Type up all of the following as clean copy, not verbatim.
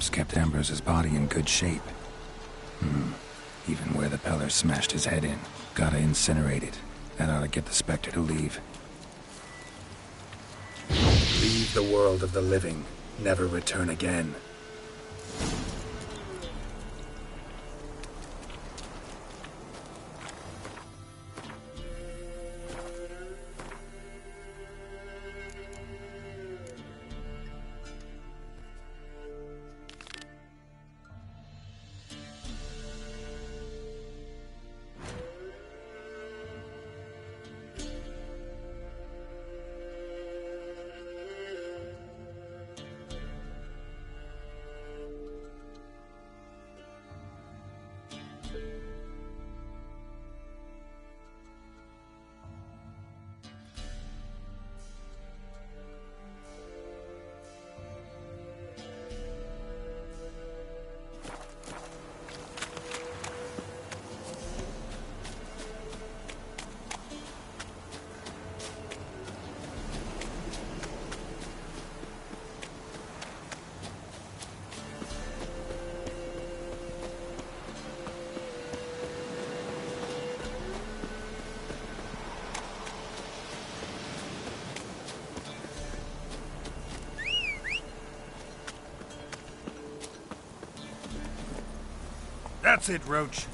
Gramps kept Ambrose's body in good shape. Even where the Peller smashed his head in. Gotta incinerate it. That ought to get the Spectre to leave. Leave the world of the living. Never return again. That's it, Roach.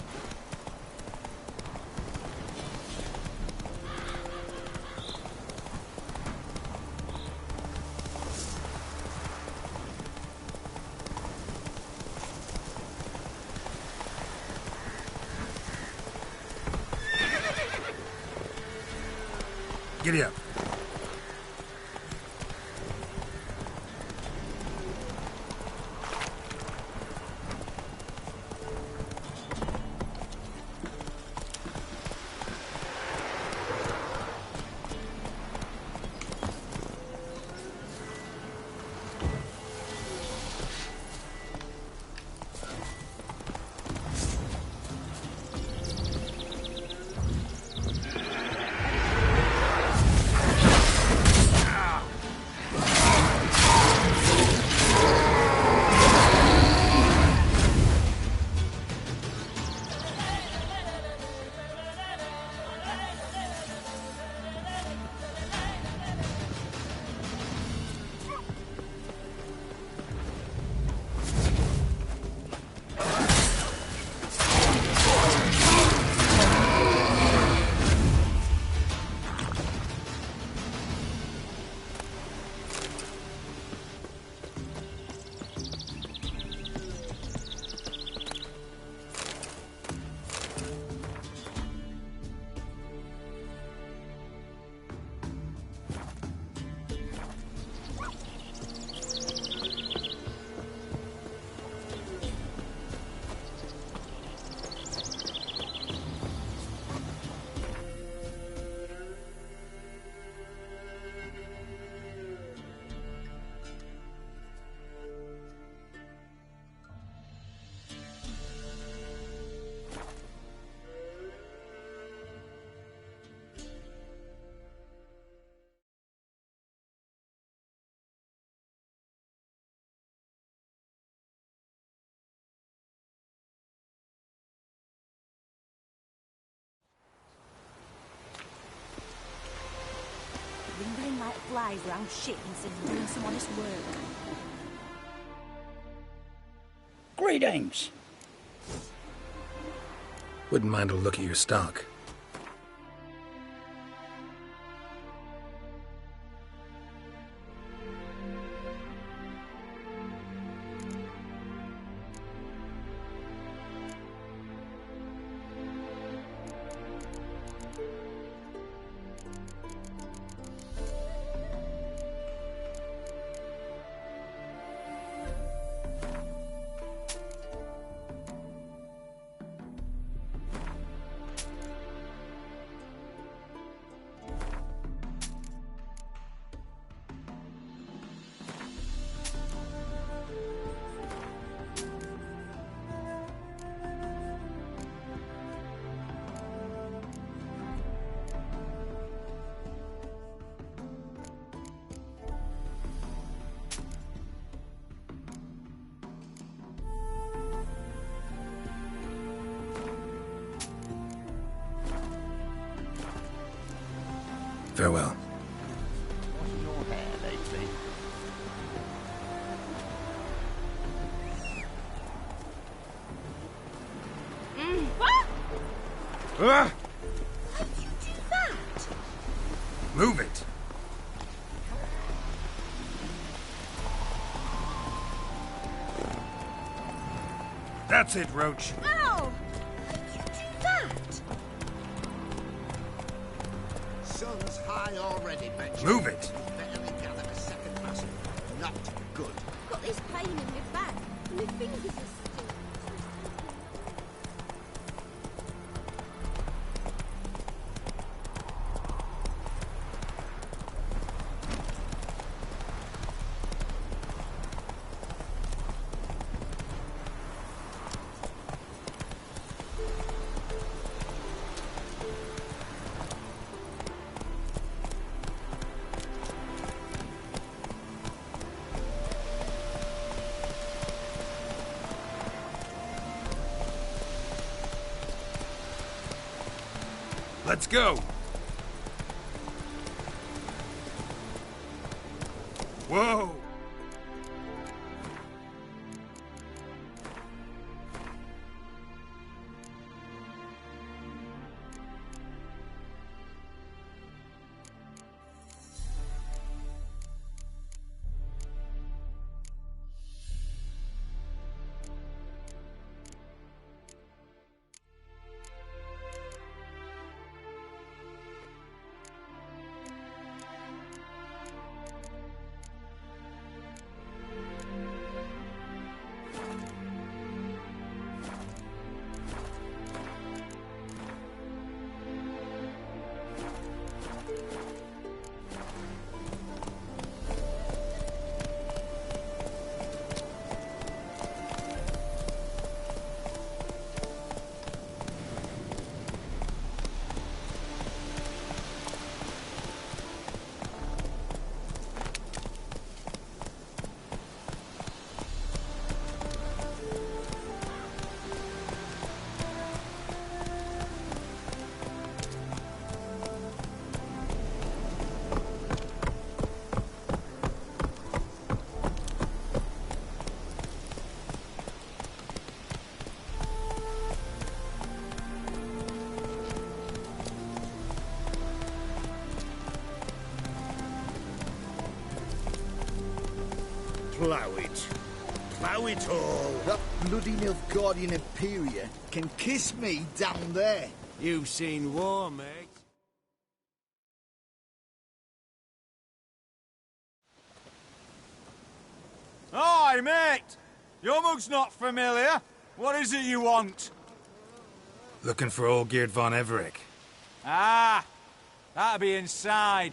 Giddy up. Lingering like flies around shit instead of doing some honest work. Greetings. Wouldn't mind a look at your stock. Farewell. Washing your hair lately? Ah! How do you do that? Move it! That's it, Roach. Ow! How do you do that? Sun's high already, Benji. Move it! You barely gathered a second muscle. Not good. Got this pain in my back. My fingers are still. Let's go! Whoa! Plough it. Plough it all. That bloody Nilfgaardian Imperia can kiss me down there. You've seen war, mate. Hi, mate! Your mug's not familiar. What is it you want? Looking for Olgierd von Everec. Ah! That'll be inside.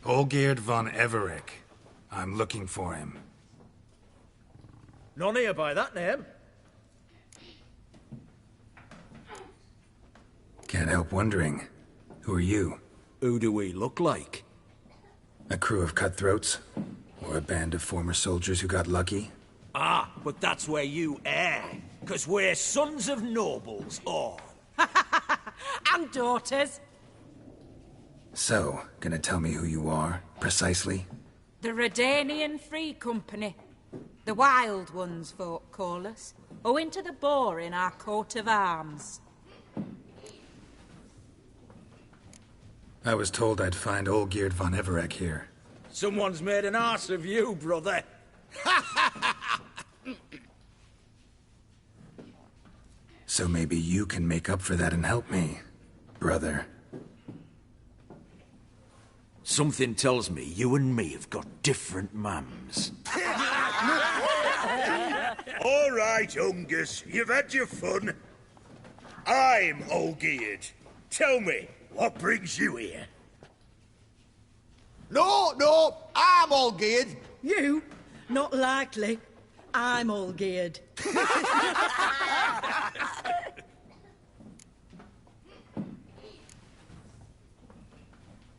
Olgierd von Everec. I'm looking for him. None here by that name. Can't help wondering. Who are you? Who do we look like? A crew of cutthroats? Or a band of former soldiers who got lucky? Ah, but that's where you err. 'Cause we're sons of nobles, all. And daughters. So, gonna tell me who you are, precisely? The Redanian Free Company. The Wild Ones, folk call us. Owing to the boar in our coat of arms. I was told I'd find Olgierd von Everec here. Someone's made an arse of you, brother. So maybe you can make up for that and help me, brother. Something tells me you and me have got different mums. All right, Ungus. You've had your fun. I'm Olgierd. Tell me, what brings you here? No, I'm all geared. You? Not likely. I'm all geared.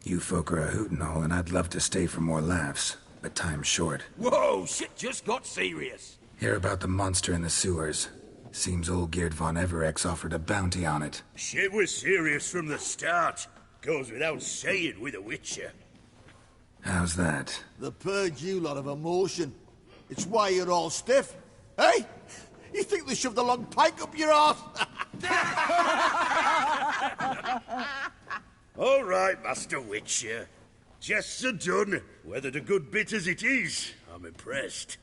You folk are a hoot and all, and I'd love to stay for more laughs, but time's short. Whoa, shit just got serious. Hear about the monster in the sewers. Seems old Geert von Everex offered a bounty on it. Shit was serious from the start. Goes without saying with a Witcher. How's that? The purge you lot of emotion. It's why you're all stiff. Hey? You think they shoved a long pike up your arse? All right, Master Witcher. Jests are done. Whether the good bit as it is, I'm impressed.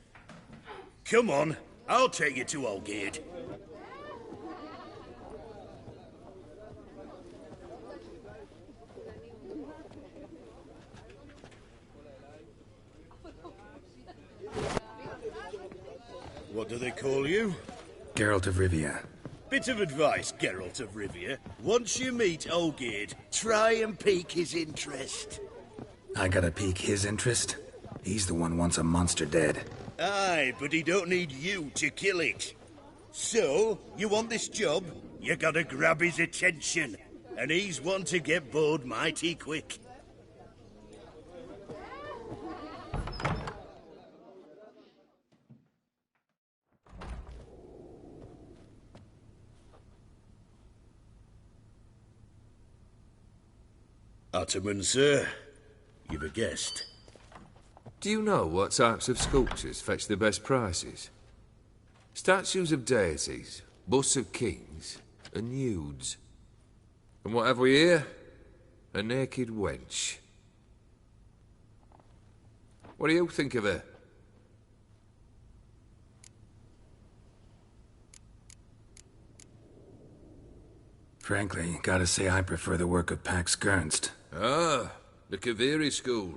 Come on, I'll take you to Olgierd. What do they call you? Geralt of Rivia. Bit of advice, Geralt of Rivia. Once you meet Olgierd, try and pique his interest. I gotta pique his interest? He's the one wants a monster dead. Aye, but he don't need you to kill it. So, you want this job? You gotta grab his attention. And he's one to get bored mighty quick. Ataman, sir. You've a guest. Do you know what types of sculptures fetch the best prices? Statues of deities, busts of kings, and nudes. And what have we here? A naked wench. What do you think of her? Frankly, gotta say I prefer the work of Pax Gernst. Ah, the Kaviri school.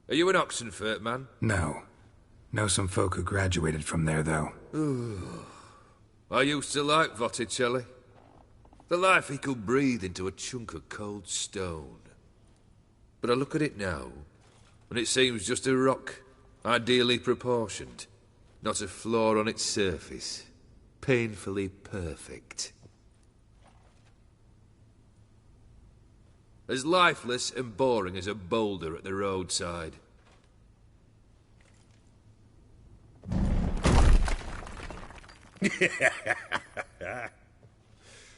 Are you an Oxenfurt man? No. Know some folk who graduated from there, though. I used to like Botticelli. The life he could breathe into a chunk of cold stone. But I look at it now, and it seems just a rock, ideally proportioned. Not a flaw on its surface. Painfully perfect. As lifeless and boring as a boulder at the roadside.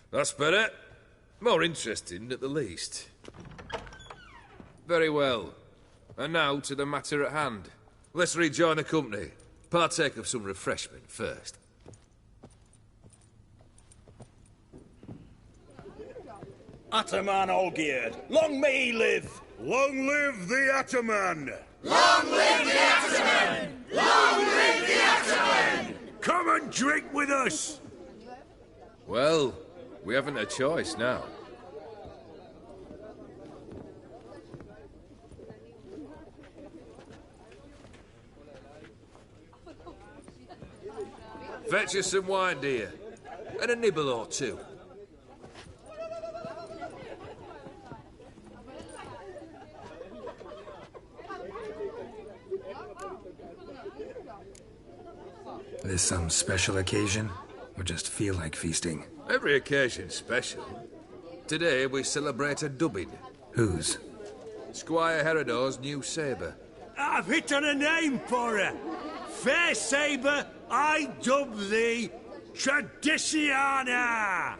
That's better. More interesting, at the least. Very well. And now to the matter at hand. Let's rejoin the company. Partake of some refreshment first. Ataman Olgierd, long may he live! Long live the Ataman! Long live the Ataman! Long live the Ataman! Come and drink with us! Well, we haven't a choice now. Fetch us some wine, dear. And a nibble or two. This some special occasion? Or just feel like feasting? Every occasion's special. Today we celebrate a dubbing. Whose? Squire Herodor's new sabre. I've hit on a name for her. Fair Sabre, I dub thee Tradiciana!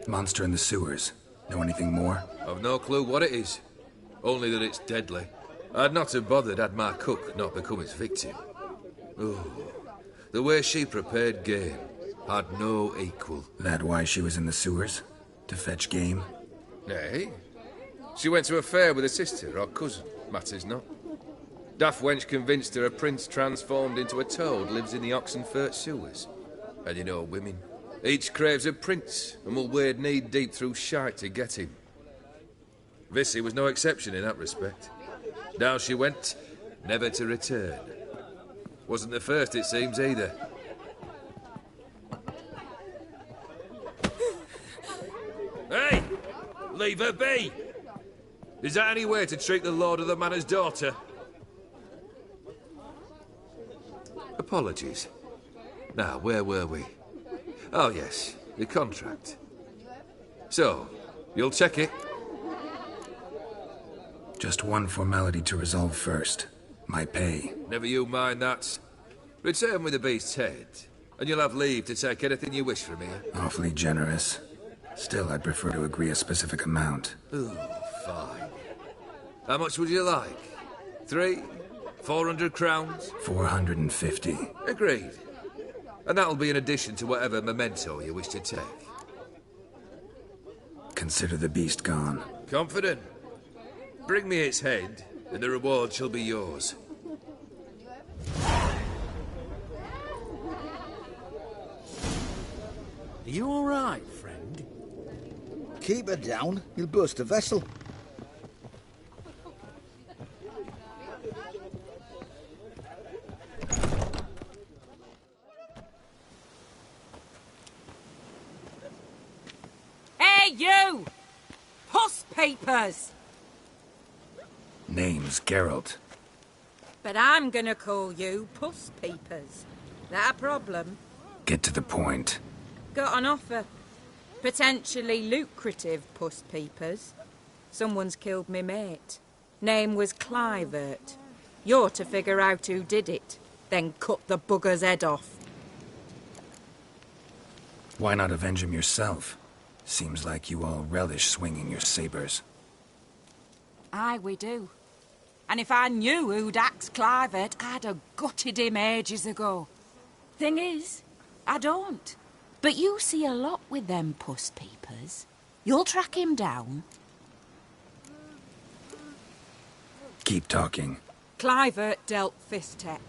Monster in the sewers. Know anything more? I've no clue what it is. Only that it's deadly. I'd not have bothered had my cook not become its victim. Oh, the way she prepared game had no equal. That why she was in the sewers? To fetch game? Nay. She went to a fair with a sister or cousin, matters not. Daft wench convinced her a prince transformed into a toad lives in the Oxenfurt sewers. And you know women. Each craves a prince and will wade knee-deep through shite to get him. Vissy was no exception in that respect. Down she went, never to return. Wasn't the first, it seems, either. Hey! Leave her be! Is that any way to treat the Lord of the Manor's daughter? Apologies. Now, where were we? Oh, yes, the contract. So, you'll check it? Just one formality to resolve first. My pay. Never you mind that. Return with the beast's head, and you'll have leave to take anything you wish from here. Awfully generous. Still, I'd prefer to agree a specific amount. Ooh, fine. How much would you like? 3? 400 crowns? 450. Agreed. And that'll be in addition to whatever memento you wish to take. Consider the beast gone. Confident? Bring me its head, and the reward shall be yours. Are you all right, friend? Keep her down, you'll burst the vessel. Hey, you! Puss papers! Name's Geralt. But I'm gonna call you Puss Peepers. That a problem? Get to the point. Got an offer. Potentially lucrative Puss Peepers. Someone's killed me mate. Name was Clivert. You're to figure out who did it, then cut the bugger's head off. Why not avenge him yourself? Seems like you all relish swinging your sabers. Aye, we do. And if I knew who'd axed Clivert, I'd have gutted him ages ago. Thing is, I don't. But you see a lot with them Puss Peepers. You'll track him down. Keep talking. Clivert dealt Fistech.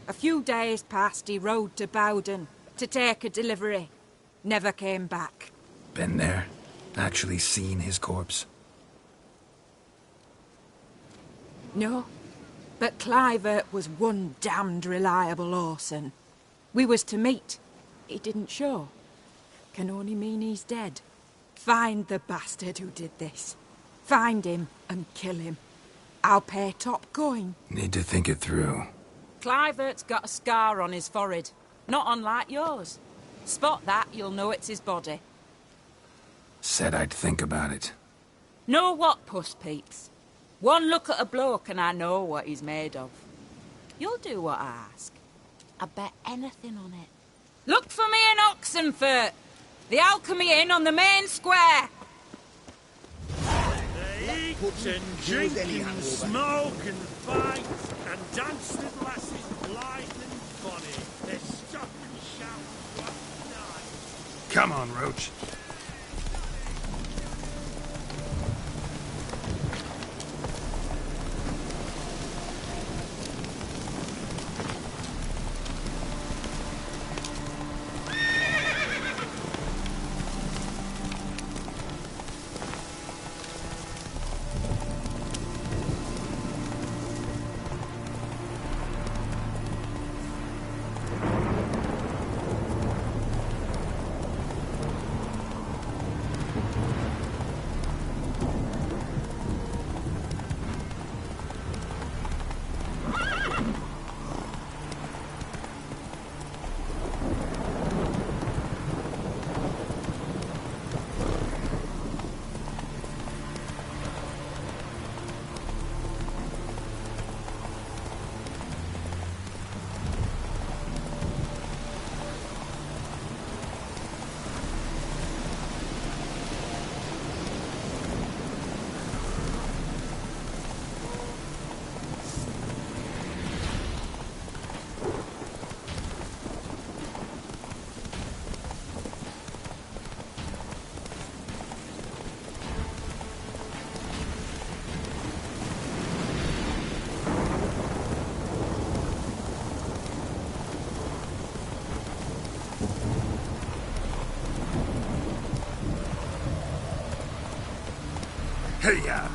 A few days past, he rode to Bowden to take a delivery. Never came back. Been there? Actually seen his corpse? No, but Clivert was one damned reliable Orson. We was to meet. He didn't show. Can only mean he's dead. Find the bastard who did this. Find him and kill him. I'll pay top coin. Need to think it through. Clivert's got a scar on his forehead. Not unlike yours. Spot that, you'll know it's his body. Said I'd think about it. Know what, Puss Peeps? One look at a bloke and I know what he's made of. You'll do what I ask. I bet anything on it. Look for me in Oxenfurt. The Alchemy Inn on the main square. They eat and drink and smoke and fight and dance with lasses blithe and funny. They stop and shout one night. Come on, Roach. Hey-ya!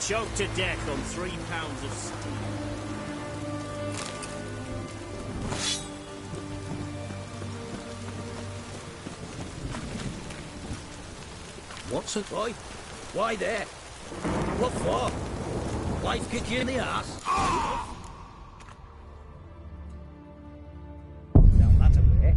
choked to death on 3 pounds of steel. What's it, boy? Why there? What for? Wife kick you in the ass? Now that away.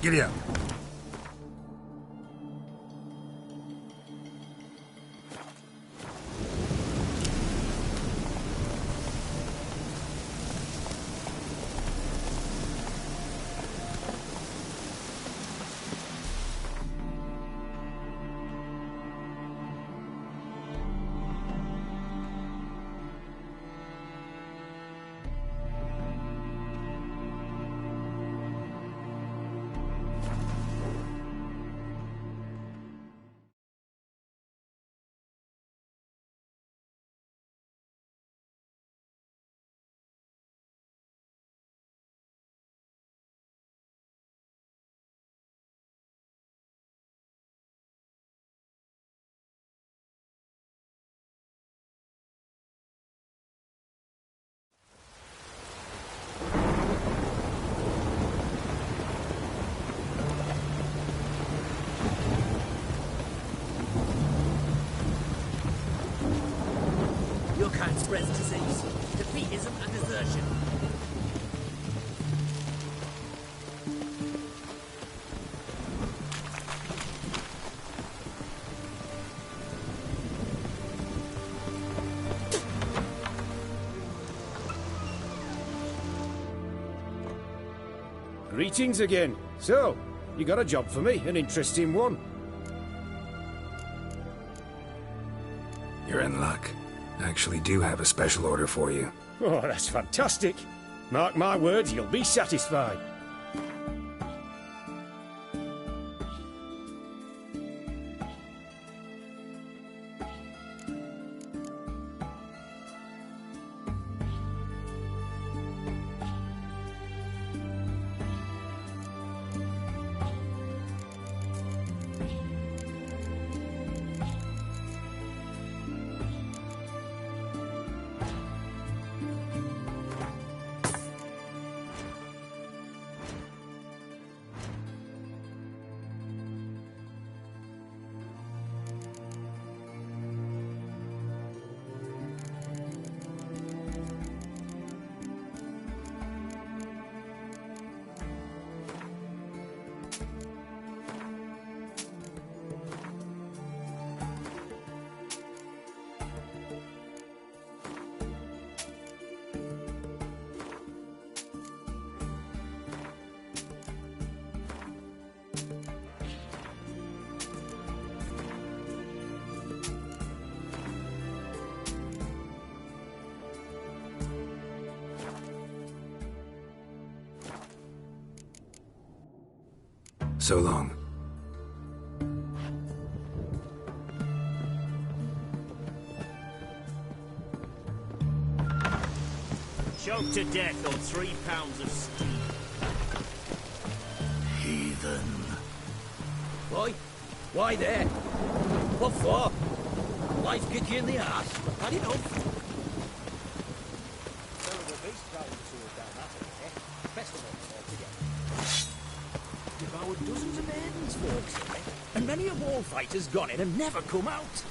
Giddy up. Your kind spreads disease, defeatism and desertion. Greetings again. So, you got a job for me, an interesting one. You're in luck. I actually do have a special order for you. Oh, that's fantastic. Mark my words, you'll be satisfied. So long. put to death on 3 pounds of steel. Heathen. Why? Why there? What for? Life kick you in the ass. Had enough. Devoured dozens of maidens, folks, and many a war fighter's gone in and never come out.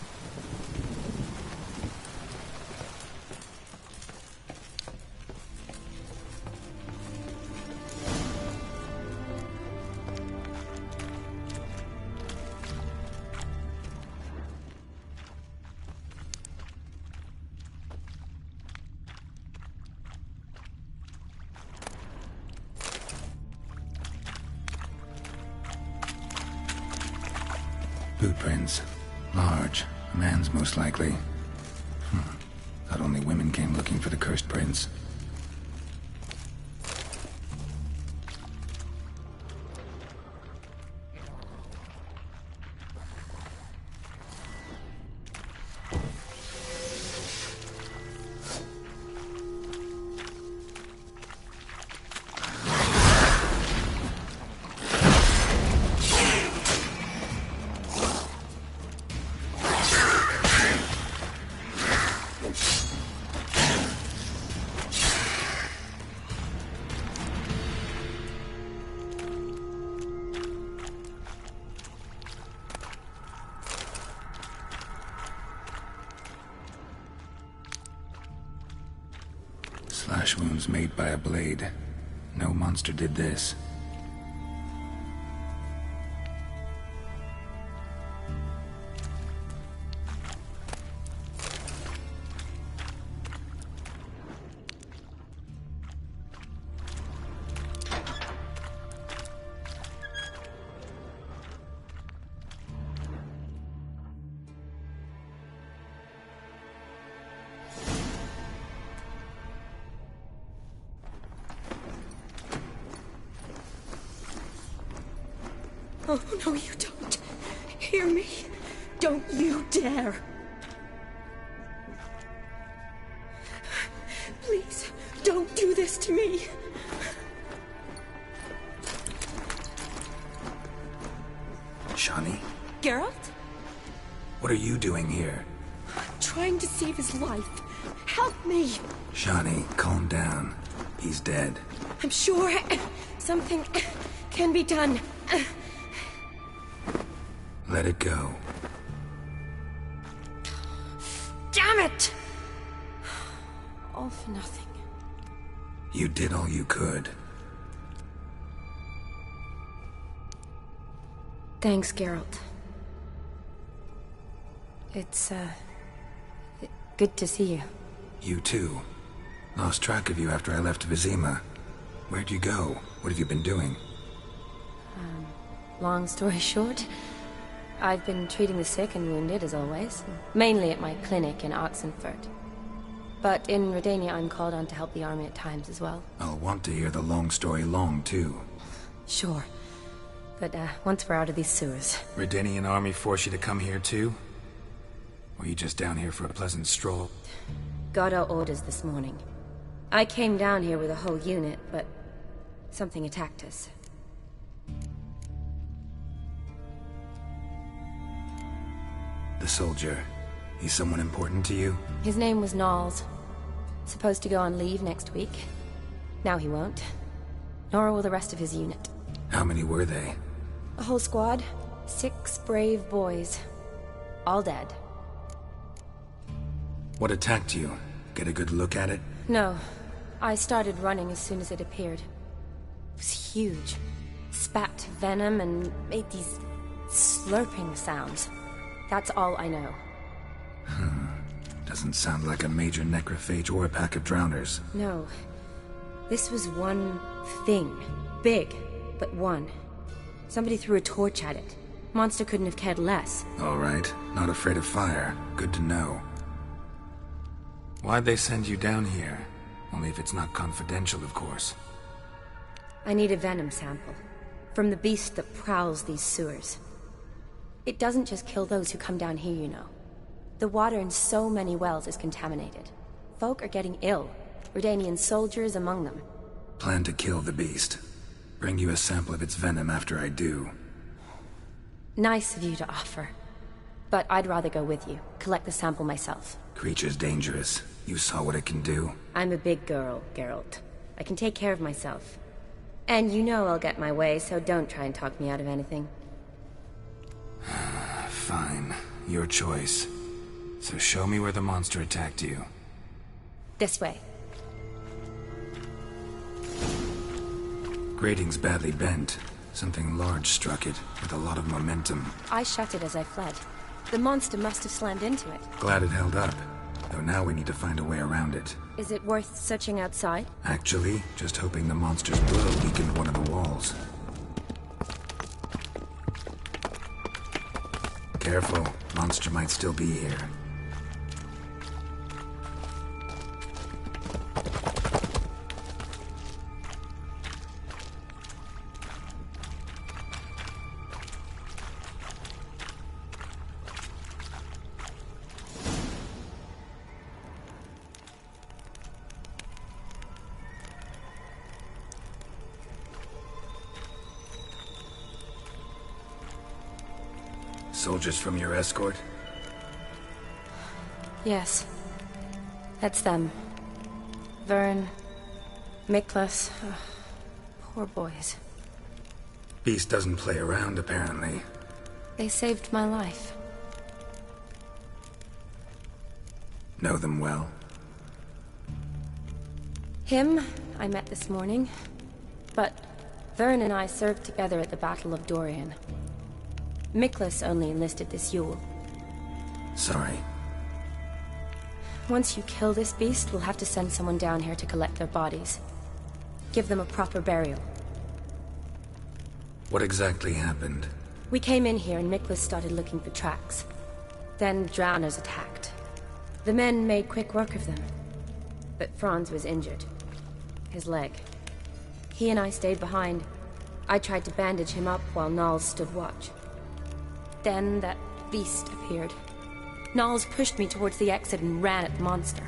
Bootprints. Large. A man's most likely. Thought only women came looking for the cursed prince. Slash wounds made by a blade. No monster did this. Oh, no, you don't. Hear me? Don't you dare. Please, don't do this to me. Shani? Geralt? What are you doing here? Trying to save his life. Help me! Shani, calm down. He's dead. I'm sure something can be done. Let it go. Damn it! All for nothing. You did all you could. Thanks, Geralt. It's, good to see you. You too. Lost track of you after I left Vizima. Where'd you go? What have you been doing? Long story short, I've been treating the sick and wounded, as always. Mainly at my clinic in Oxenfurt. But in Redania, I'm called on to help the army at times as well. I'll want to hear the long story long, too. Sure. But, once we're out of these sewers... Redanian army force you to come here, too? Or are you just down here for a pleasant stroll? Got our orders this morning. I came down here with a whole unit, but... something attacked us. The soldier. He's someone important to you? His name was Knowles. Supposed to go on leave next week. Now he won't. Nor will the rest of his unit. How many were they? A whole squad. 6 brave boys. All dead. What attacked you? Get a good look at it? No. I started running as soon as it appeared. It was huge. Spat venom and made these slurping sounds. That's all I know. Doesn't sound like a major necrophage or a pack of drowners. No. This was one thing. Big, but one. Somebody threw a torch at it. Monster couldn't have cared less. All right. Not afraid of fire. Good to know. Why'd they send you down here? Only if it's not confidential, of course. I need a venom sample. From the beast that prowls these sewers. It doesn't just kill those who come down here, you know. The water in so many wells is contaminated. Folk are getting ill. Redanian soldiers among them. Plan to kill the beast. Bring you a sample of its venom after I do. Nice of you to offer. But I'd rather go with you, collect the sample myself. Creature's dangerous. You saw what it can do. I'm a big girl, Geralt. I can take care of myself. And you know I'll get my way, so don't try and talk me out of anything. Fine. Your choice. So show me where the monster attacked you. This way. Grating's badly bent. Something large struck it, with a lot of momentum. I shut it as I fled. The monster must have slammed into it. Glad it held up. Though now we need to find a way around it. Is it worth searching outside? Actually, just hoping the monster's blow weakened one of the walls. Careful. Monster might still be here. Soldiers from your escort? Yes. That's them. Vern, Miklas. Poor boys. Beast doesn't play around, apparently. They saved my life. Know them well? Him, I met this morning. But Vern and I served together at the Battle of Dorian. Miklas only enlisted this Yule. Sorry. Once you kill this beast, we'll have to send someone down here to collect their bodies. Give them a proper burial. What exactly happened? We came in here and Miklas started looking for tracks. Then drowners attacked. The men made quick work of them. But Franz was injured. His leg. He and I stayed behind. I tried to bandage him up while Nals stood watch. Then that beast appeared. Nals pushed me towards the exit and ran at the monster.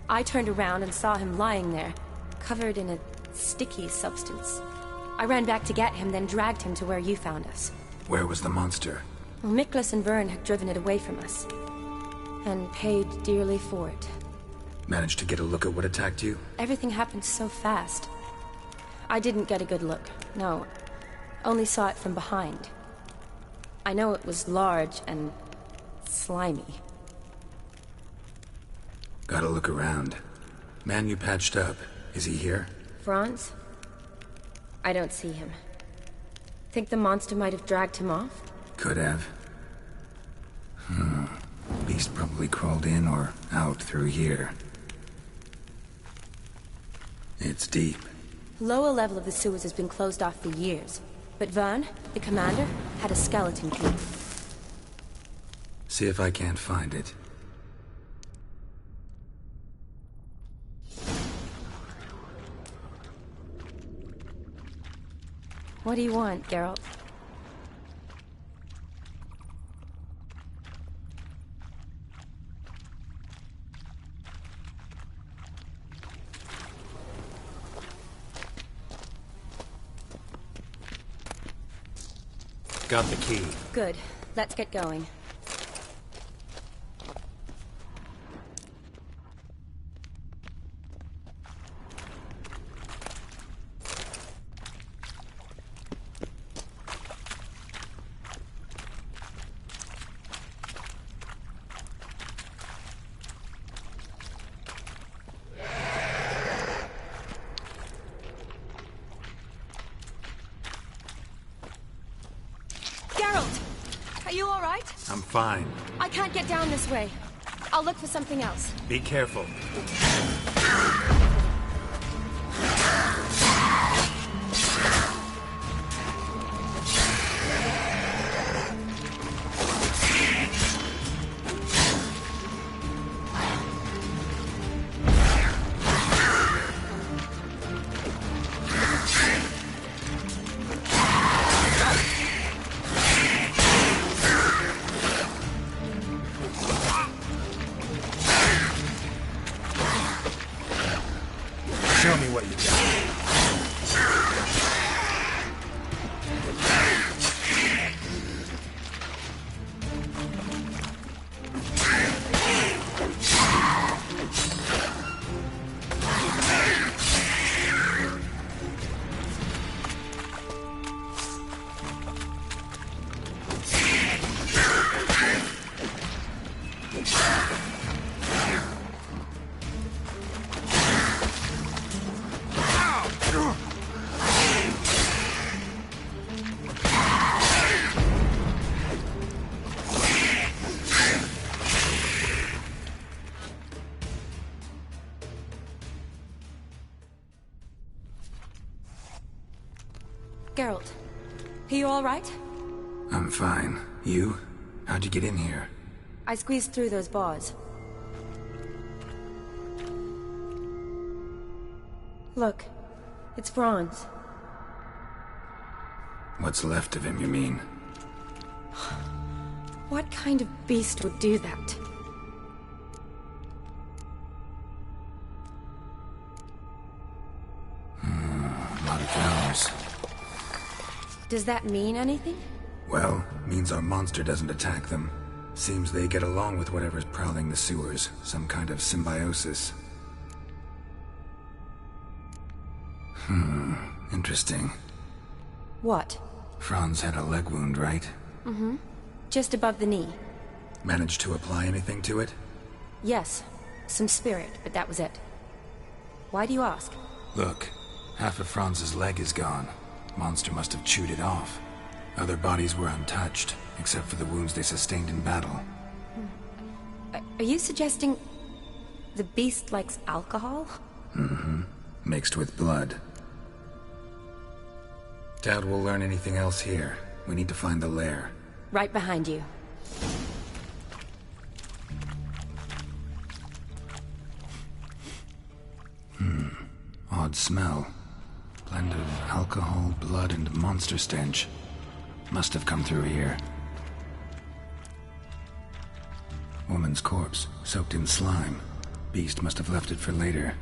I turned around and saw him lying there, covered in a sticky substance. I ran back to get him, then dragged him to where you found us. Where was the monster? Well, Miklas and Vern had driven it away from us. And paid dearly for it. Managed to get a look at what attacked you? Everything happened so fast. I didn't get a good look, no. Only saw it from behind. I know it was large and slimy. Gotta look around. Man you patched up, is he here? Franz? I don't see him. Think the monster might have dragged him off? Could have. Beast probably crawled in or out through here. It's deep. Lower level of the sewers has been closed off for years. But Vern, the commander, had a skeleton key. See if I can't find it. What do you want, Geralt? Got the key. Good. Let's get going. I'm fine. I can't get down this way. I'll look for something else. Be careful. Geralt, are you all right? I'm fine. You? How'd you get in here? I squeezed through those bars. Look, it's Franz. What's left of him, you mean? What kind of beast would do that? A lot of flowers. Does that mean anything? Well, means our monster doesn't attack them. Seems they get along with whatever's prowling the sewers. Some kind of symbiosis. Interesting. What? Franz had a leg wound, right? Mm-hmm. Just above the knee. Managed to apply anything to it? Yes. Some spirit, but that was it. Why do you ask? Look, half of Franz's leg is gone. Monster must have chewed it off. Other bodies were untouched, except for the wounds they sustained in battle. Are you suggesting the beast likes alcohol? Mm-hmm. Mixed with blood. Doubt we'll learn anything else here. We need to find the lair. Right behind you. Odd smell. Blend of alcohol, blood, and monster stench. Must have come through here. Woman's corpse, soaked in slime. Beast must have left it for later.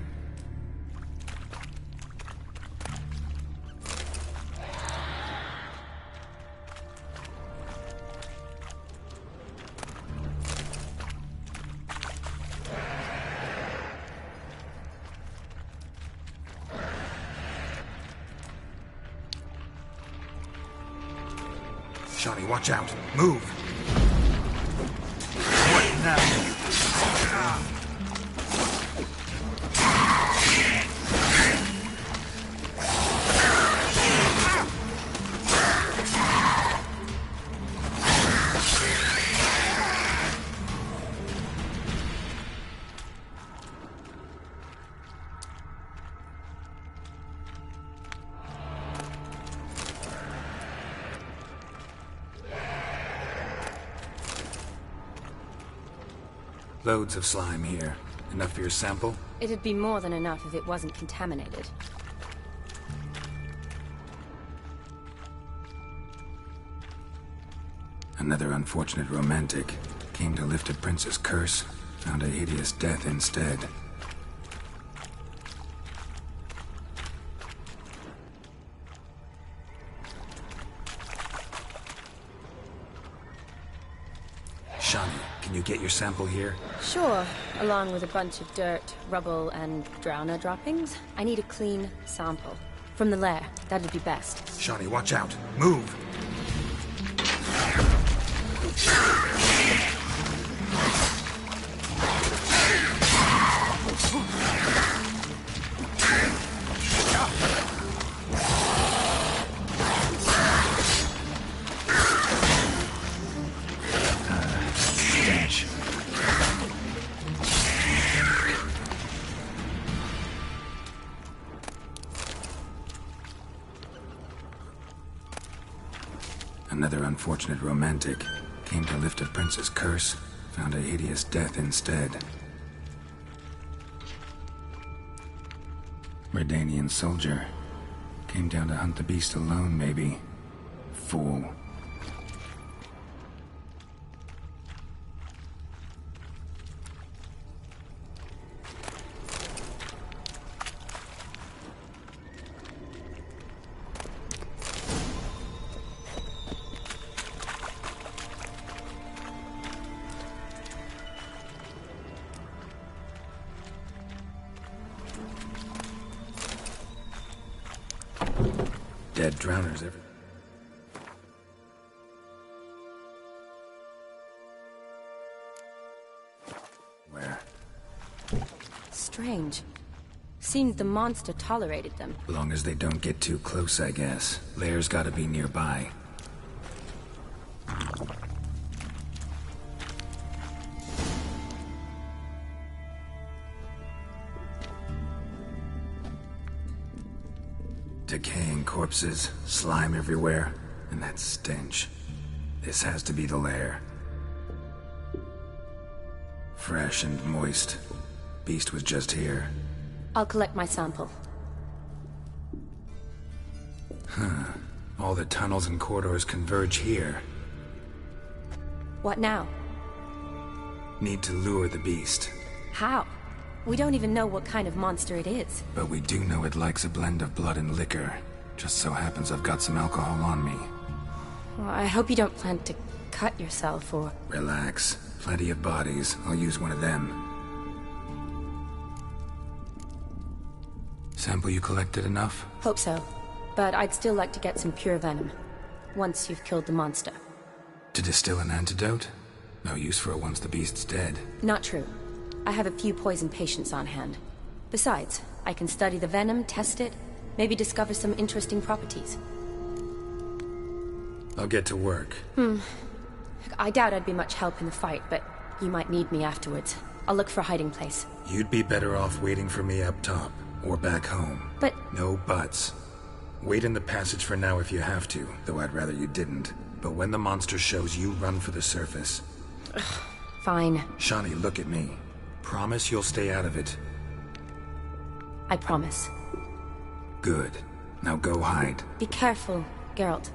Shawnee, watch out. Move. What now? Loads of slime here. Enough for your sample? It'd be more than enough if it wasn't contaminated. Another unfortunate romantic. Came to lift a prince's curse. Found a hideous death instead. Shawnee, can you get your sample here? Sure, along with a bunch of dirt, rubble, and drowner droppings. I need a clean sample. From the lair, that'd be best. Shawnee, watch out. Move! Stench. Another unfortunate romantic. Came to lift a prince's curse. Found a hideous death instead. Redanian soldier. Came down to hunt the beast alone, maybe. Fool. Dead drowners everywhere. Where? Strange. Seemed the monster tolerated them. Long as they don't get too close, I guess. Lair's gotta be nearby. Decaying corpses, slime everywhere, and that stench. This has to be the lair. Fresh and moist. Beast was just here. I'll collect my sample. All the tunnels and corridors converge here. What now? Need to lure the beast. How? We don't even know what kind of monster it is. But we do know it likes a blend of blood and liquor. Just so happens I've got some alcohol on me. Well, I hope you don't plan to cut yourself or... Relax. Plenty of bodies. I'll use one of them. Sample you collected enough? Hope so. But I'd still like to get some pure venom. Once you've killed the monster. To distill an antidote? No use for it once the beast's dead. Not true. I have a few poison patients on hand. Besides, I can study the venom, test it, maybe discover some interesting properties. I'll get to work. I doubt I'd be much help in the fight, but you might need me afterwards. I'll look for a hiding place. You'd be better off waiting for me up top, or back home. But... No buts. Wait in the passage for now if you have to, though I'd rather you didn't. But when the monster shows, you run for the surface. Fine. Shani, look at me. Promise you'll stay out of it. I promise. Good. Now go hide. Be careful, Geralt.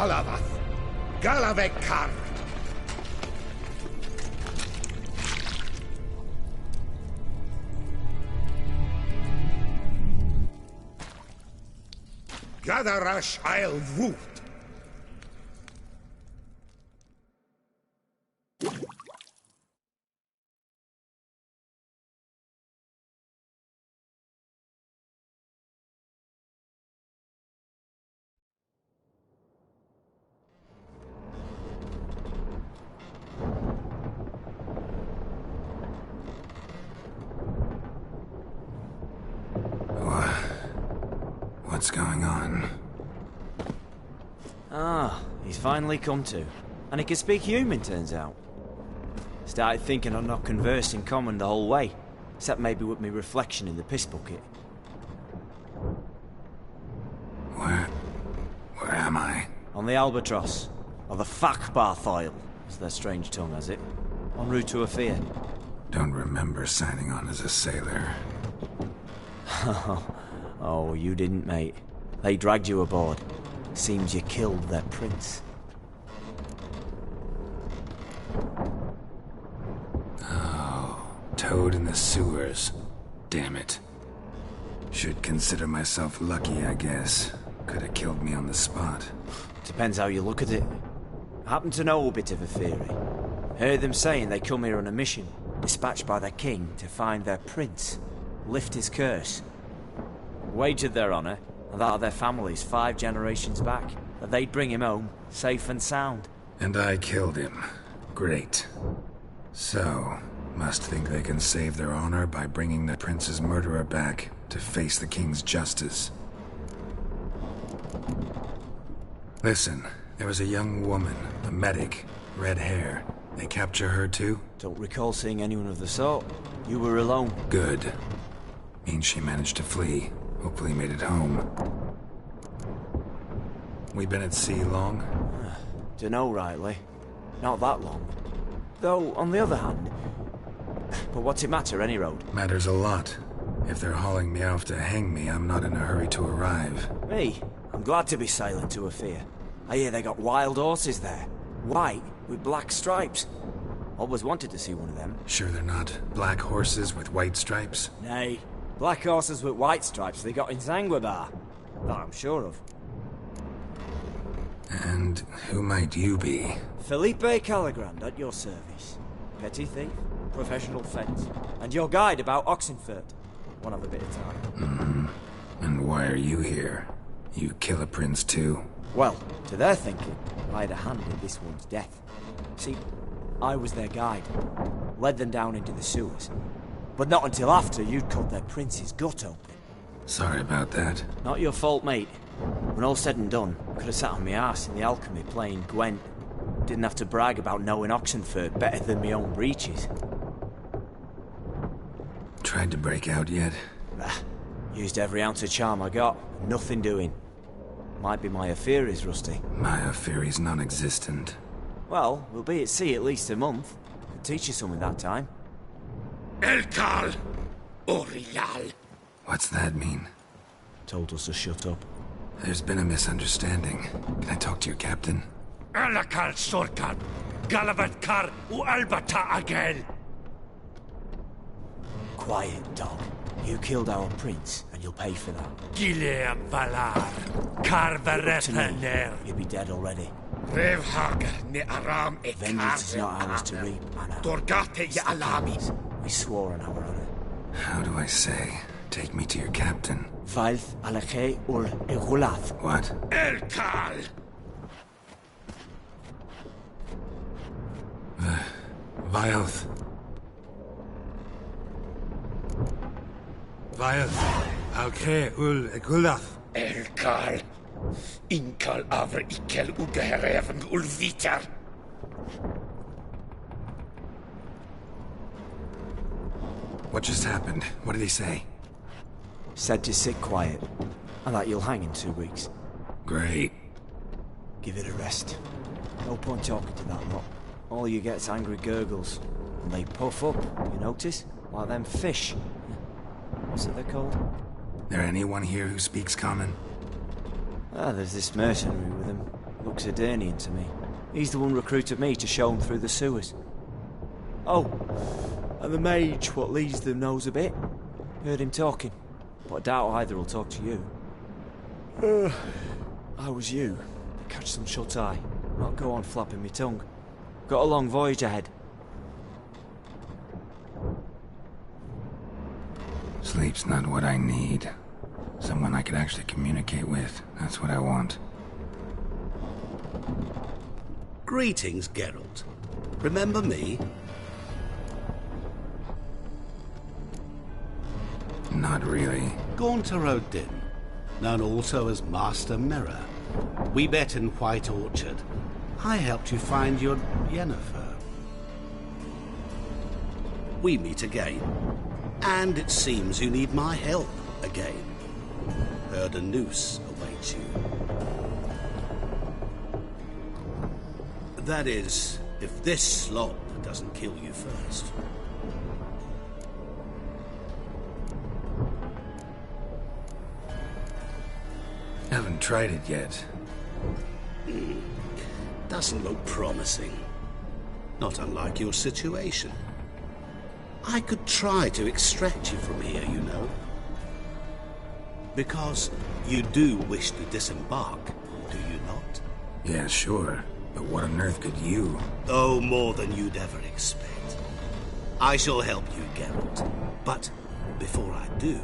Halavath, Galavek Kar. Gadarash I'll Voot. What's going on? Ah, he's finally come to. And he can speak human, turns out. Started thinking I'd not conversed in common the whole way, except maybe with me reflection in the piss bucket. Where am I? On the Albatross, or the Fakbarth Isle, as their strange tongue has it. En route to Afir. Don't remember signing on as a sailor. Oh, you didn't, mate. They dragged you aboard. Seems you killed their prince. Oh, toad in the sewers. Damn it. Should consider myself lucky, I guess. Could have killed me on the spot. Depends how you look at it. I happen to know a bit of a theory. Heard them saying they come here on a mission, dispatched by their king to find their prince, lift his curse. Wagered their honour, and that of their families 5 generations back, that they'd bring him home, safe and sound. And I killed him. Great. So, must think they can save their honor by bringing the prince's murderer back to face the king's justice. Listen, there was a young woman, a medic, red hair. They capture her too? Don't recall seeing anyone of the sort. You were alone. Good. Means she managed to flee. Hopefully made it home. We been at sea long? Dunno rightly. Not that long. Though, on the other hand... But what's it matter, any road? Matters a lot. If they're hauling me off to hang me, I'm not in a hurry to arrive. Me? I'm glad to be sailing to Afir. I hear they got wild horses there. White, with black stripes. Always wanted to see one of them. Sure they're not black horses with white stripes? Nay. Black horses with white stripes they got in Zangwabar. That I'm sure of. And who might you be? Felipe Calagrand at your service. Petty thief, professional fence, and your guide about Oxenfurt. Won't have a bit of time. Mm-hmm. And why are you here? You kill a prince too? Well, to their thinking, I had a hand in this one's death. See, I was their guide. Led them down into the sewers. But not until after you'd cut their prince's gut open. Sorry about that. Not your fault, mate. When all said and done, could have sat on my arse in the alchemy playing Gwent. Didn't have to brag about knowing Oxenfurt better than my own breeches. Tried to break out yet? Nah. Used every ounce of charm I got. Nothing doing. Might be my Afiri's rusty. My Afiri's non-existent. Well, we'll be at sea at least a month. Could teach you something that time. Elkal Orial. What's that mean? Told us to shut up. There's been a misunderstanding. Can I talk to your captain? Alakal Sorkan. Galavat Kar U Albata Agel. Quiet, dog. You killed our prince, and you'll pay for that. Gileam Valar. Karvarepaner. You'd be dead already. Revhag ne Aram e Vengeance is not ours to reap, Anna. Dorgate ya Alamis. We swore on our honor. How do I say? Take me to your captain. Valth Aleche ur Egulath. What? Elkal! Vilth. Vilth. Alke ul Egulath. Elkal. Inkal avre ikel ugehereven ulvitar. What just happened? What did he say? Said to sit quiet, and that you'll hang in 2 weeks. Great. Give it a rest. No point talking to that lot. All you get's angry gurgles. And they puff up, you notice? Like them fish. What's it they're called? There anyone here who speaks common? Ah, there's this mercenary with him. Looks Aedirnian to me. He's the one recruited me to show him through the sewers. Oh, and the mage what leads them knows a bit. Heard him talking, but I doubt either will talk to you. How was you? Catch some shut-eye. Not go on flapping me tongue. Got a long voyage ahead. Sleep's not what I need. Someone I could actually communicate with. That's what I want. Greetings, Geralt. Remember me? Not really. Gaunter O'Din, known also as Master Mirror. We met in White Orchard. I helped you find your Yennefer. We meet again. And it seems you need my help again. Heard a noose awaits you. That is, if this slop doesn't kill you first. Haven't tried it yet. Doesn't look promising. Not unlike your situation. I could try to extract you from here, you know. Because you do wish to disembark, do you not? Yeah, sure. But what on earth could you? Oh, more than you'd ever expect. I shall help you, Geralt. But before I do,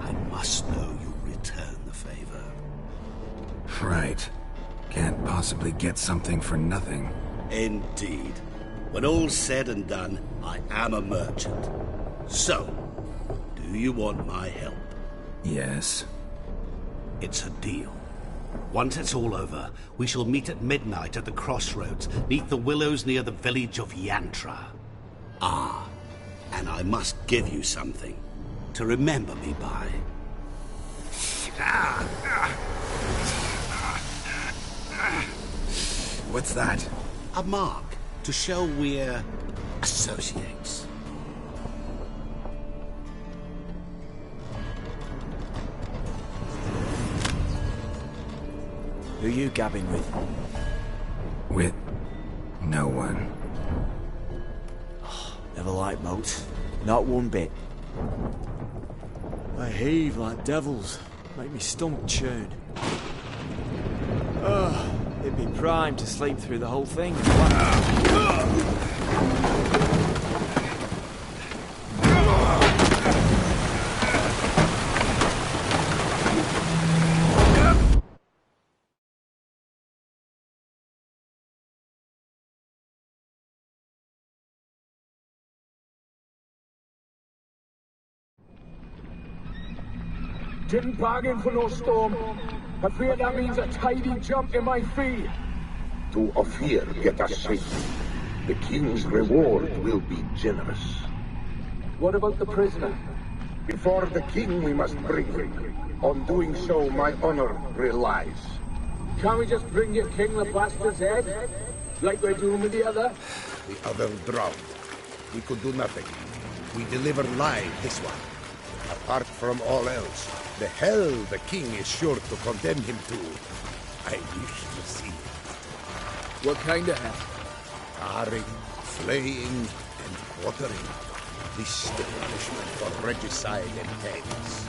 I must know you'll return the favor. Right. Can't possibly get something for nothing. Indeed. When all's said and done, I am a merchant. So, do you want my help? Yes. It's a deal. Once it's all over, we shall meet at midnight at the crossroads, neath the willows near the village of Yantra. Ah, and I must give you something to remember me by. What's that? A mark to show we're associates. Who you gabbing with? With no one. Never liked moats. Not one bit. They heave like devils. Make me stomach churn. It'd be prime to sleep through the whole thing. Didn't bargain for no storm. I fear that means a tidy jump in my fee. To Ophir get us safely. The king's reward will be generous. What about the prisoner? Before the king we must bring him. On doing so, my honor relies. Can't we just bring your king the bastard's head? Like we're doing with the other? The other drowned. We could do nothing. We deliver live this one. Apart from all else, the hell the king is sure to condemn him to. I wish to see. What kind of hell? Tarring, flaying, and quartering. This the punishment for regicide and hangings.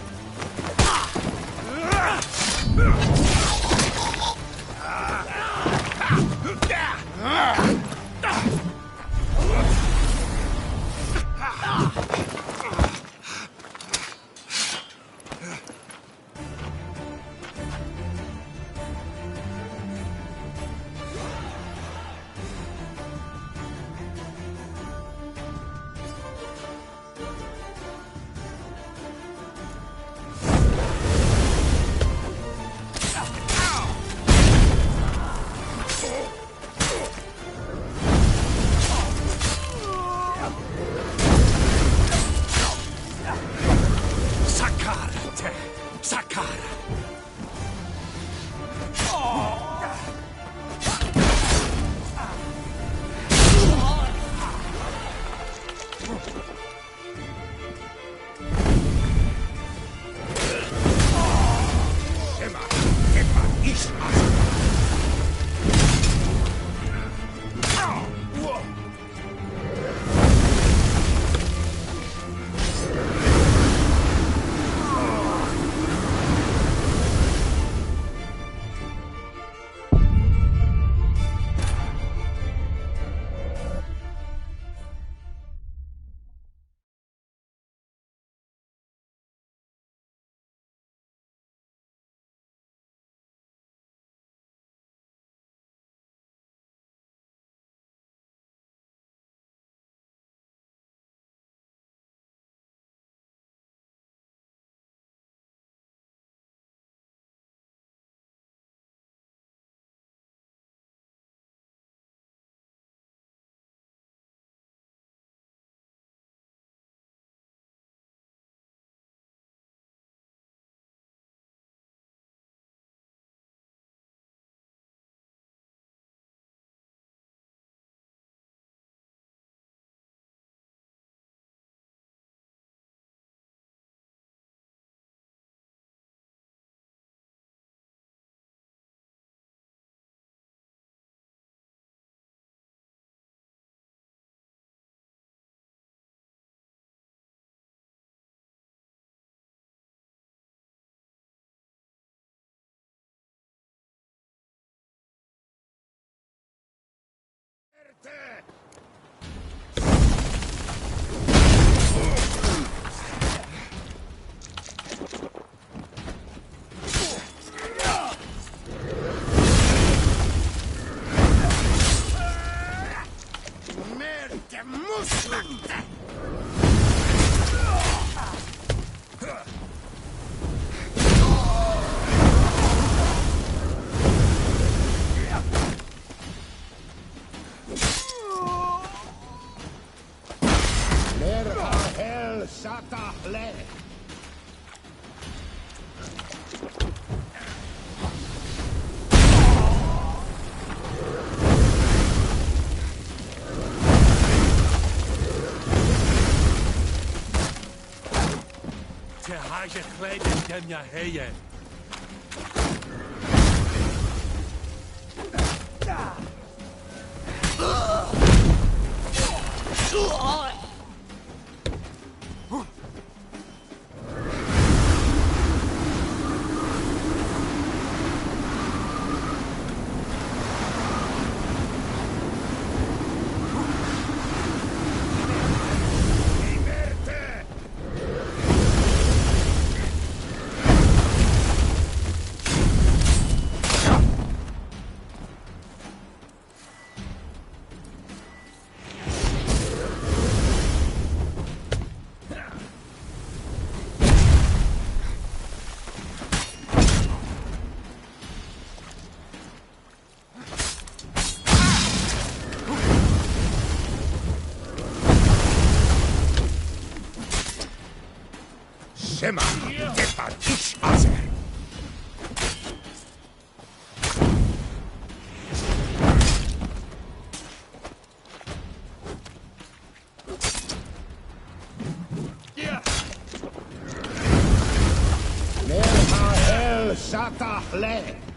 Waar je kleed dem je heen. Shema, Depan, ish azer. Merha el Sata Le.